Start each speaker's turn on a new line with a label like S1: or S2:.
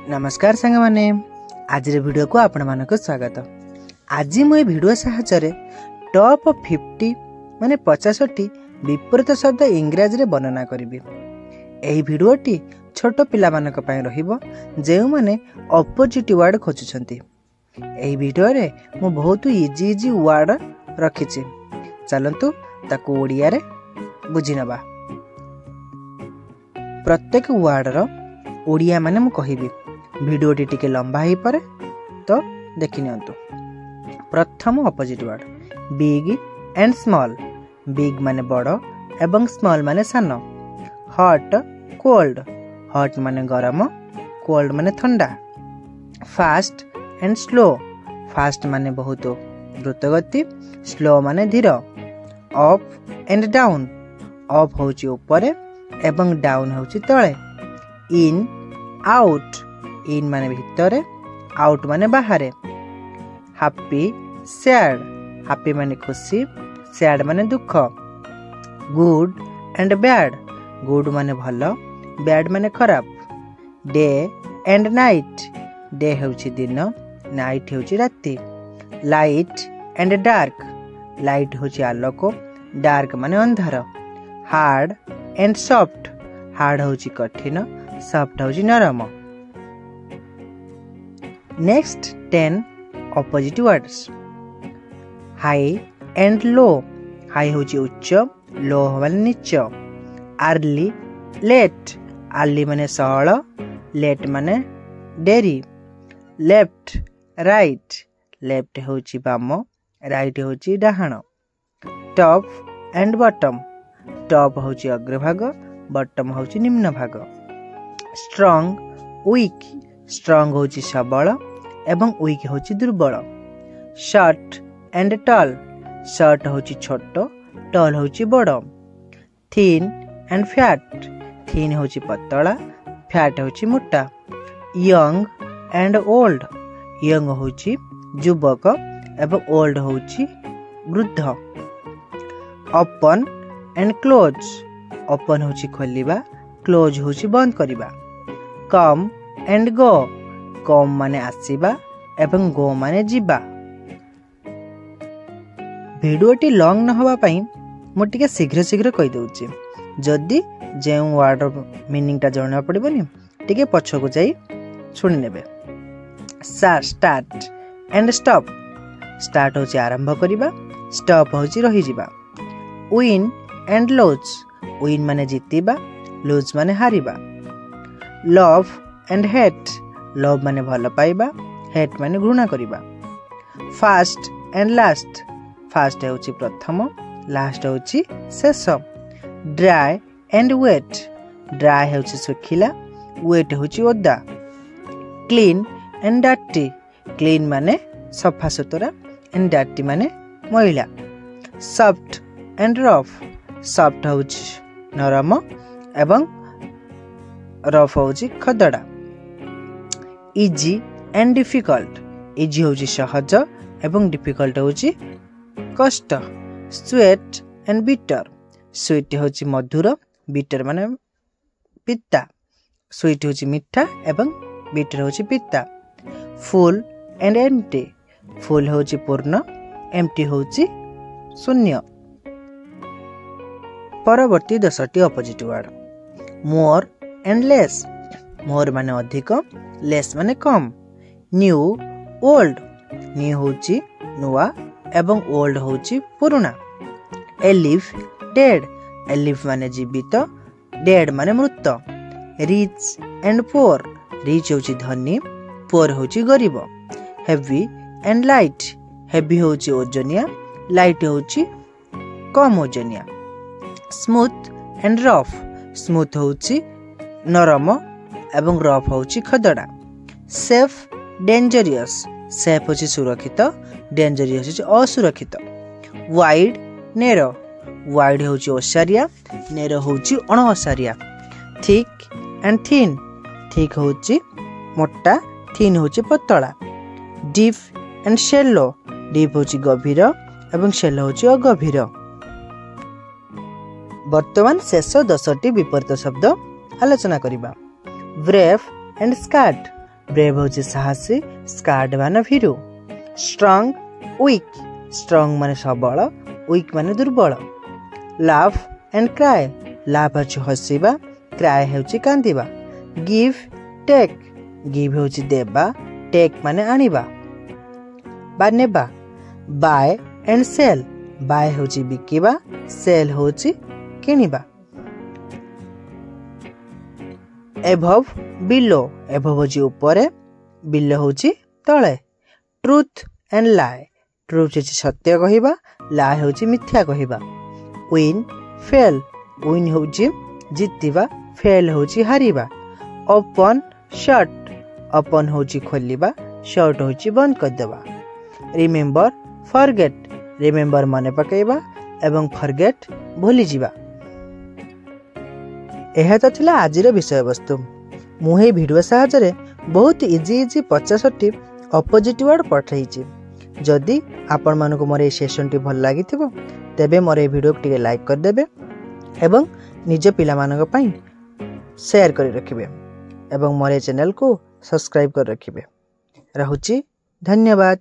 S1: नमस्कार सांग माने आज वीडियो को आपण मानक स्वागत। आज मुझे भिडियो साहाय्य टॉप 50 माने 50टी विपरीत शब्द इंग्राजी रे वर्णना करी। एही भिडियोटी छोट पिला मानक पय रहिबो जे माने ऑपोजिट वर्ड खोजुछंती। एही भिडियो रे मु बहुत इजी वर्ड रखिछि, चलंतु ताको ओडिया रे बुझी नबा। प्रत्येक वर्ड रो ओडिया माने मु कहिबी, भिडियोटी टिके लंबा ही परे तो देखि नियंतु। प्रथम opposite word big and small. Big माने बड़ एवं स्मॉल माने सान। Hot cold. हॉट माने गरम, कोल्ड माने ठंडा। Fast and slow. फास्ट माने बहुत द्रुत गति, स्लो माने धीर। Up and down. अप होची ऊपर एवं डाउन होची तळे। In out. इन माने भितरे, आउट माने बाहरे। Happy sad. हैप्पी माने खुशी, सैड माने दुख। Good and bad. गुड माने भलो, बैड माने खराब। Day and night. डे होची दिन, नाइट होची राति। Light and dark. लाइट होची आलोक, डार्क माने अंधार। Hard and soft. हार्ड होची कठिन, सॉफ्ट होची नरम। Next 10 opposite words. High and low. High होची उच्च, लो माने नीच। Early late. अर्ली माने सहल, लेट माने डेरी। Left right. लेफ्ट होची बाम, राइट होची डाहाण। Top and bottom. टॉप होची अग्रभाग, बॉटम होची निम्न भाग। Strong week. स्ट्रॉन्ग होची सबल एवं वीक होची दुर्बल। Short and tall. शॉर्ट होची छोट, टॉल होची बड़। Thin and fat. थिन होची पतला, फैट होची मोटा। Young and old. यंग होची युवक एवं ओल्ड होची वृद्ध। Open and close. ओपन होची खोलिबा, क्लोज होची बंद करिबा। Come and go. कम माने आसीबा एवं गो माने जिबा। भिडियोटी लॉन्ग न होबा पई मु टिके शीघ्र कहि दउची। जदि जे वर्ड मीनिंग ता जणा पड़िबनी टिके पछको जाई सुनि नेबे। Start and stop. स्टार्ट होची आरंभ करिबा, स्टॉप होची रहि जिबा। Win and loose. विन माने जीतिबा, लूज माने हारिबा। Love and hate. लव माने भलो पाइबा, हेट माने घृणा करिबा। Fast and last. फास्ट होची प्रथम, लास्ट होची शेष। Dry and wait. ड्राई होची सुखिला, वेट होची ओदा। Clean and dirty. क्लीन माने सफा सुतरा, एंड डर्टी माने मैला। Soft and rough. सॉफ्ट होची नरम एवं रफ होची खदड़ा। Easy and difficult. इजी होची सहज एवं डिफिकल्ट होची कष्ट। Sweet and bitter. स्वीट होची मधुर, बिटर माने पिता। स्वीट होची मिठा एवं बिटर होची पिता। Full and empty. फुल होची पूर्ण, एम्प्टी होची शून्य। परवर्ती 10टी opposite word. More and less. More माने अधिक, लेस माने कम। New old. न्यू होची नुआ एवं ओल्ड होची पुराना। Elif dead. एलिफ माने जीवित, डेड माने मृत। Rich and pour. रिच होची धनी, पोर होची गरीब। Heavy and light. हेवी होची ओजनिया, लाइट होची कम ओजनिया। Smooth and rough. स्मूथ होची नरम एवं रफ होची खदड़ा। Safe dangerous. सेफ होची सुरक्षित, डेंजरियस होची असुरक्षित। Wide narrow. वाइड होची ओसारिया, नेरो होची अणओसारिया। Thick and thin. थिक होची मोटा, थिन होची पतला। Deep and shallow. डीप होची गभीर एवं शैलो होची अगभीर। वर्तमान शेष 10टी विपरीत शब्द आलोचना करिबा। Brave and skirt. ब्रेव होची साहसी स्कार्ड माने भीरु स्ट्रांग वीक स्ट्रांग माने सबल वीक माने दुर्बल लाफ एंड क्राई लाफ होची हसीबा क्राई होची कांदिबा गिव टेक गिव होची देबा टेक माने आनिबा बा नेबा बाय एंड सेल बाय होची बिकिबा सेल होची किनिबा एभव बिलो एभव होची ऊपरे बिलो होची तळे ट्रुथ एंड लाई ट्रुथ होची सत्य कहिबा लाई होची मिथ्या कहिबा विन फेल विन होची जितिबा फेल होची हारिबा ओपन शट ओपन होची खोलिबा शट होची बंद कर देबा रिमेंबर फॉरगेट रिमेंबर मने पकेबा एवं फॉरगेट भूली जिबा एहा तो थिला आजिर विषय वस्तु मुहे वीडियो सहायता बहुत इजी 50टी अपोजिट वर्ड पठाइछि जदि आपण मानको मोर ए सेशन टी भल लागि थिबो तेबे मोर ए वीडियो टी लाइक कर देबे एवं निज पिला मानक पई शेयर करि रखिबे एवं मोर चैनल को सब्सक्राइब कर रखिबे। रहुछि धन्यवाद।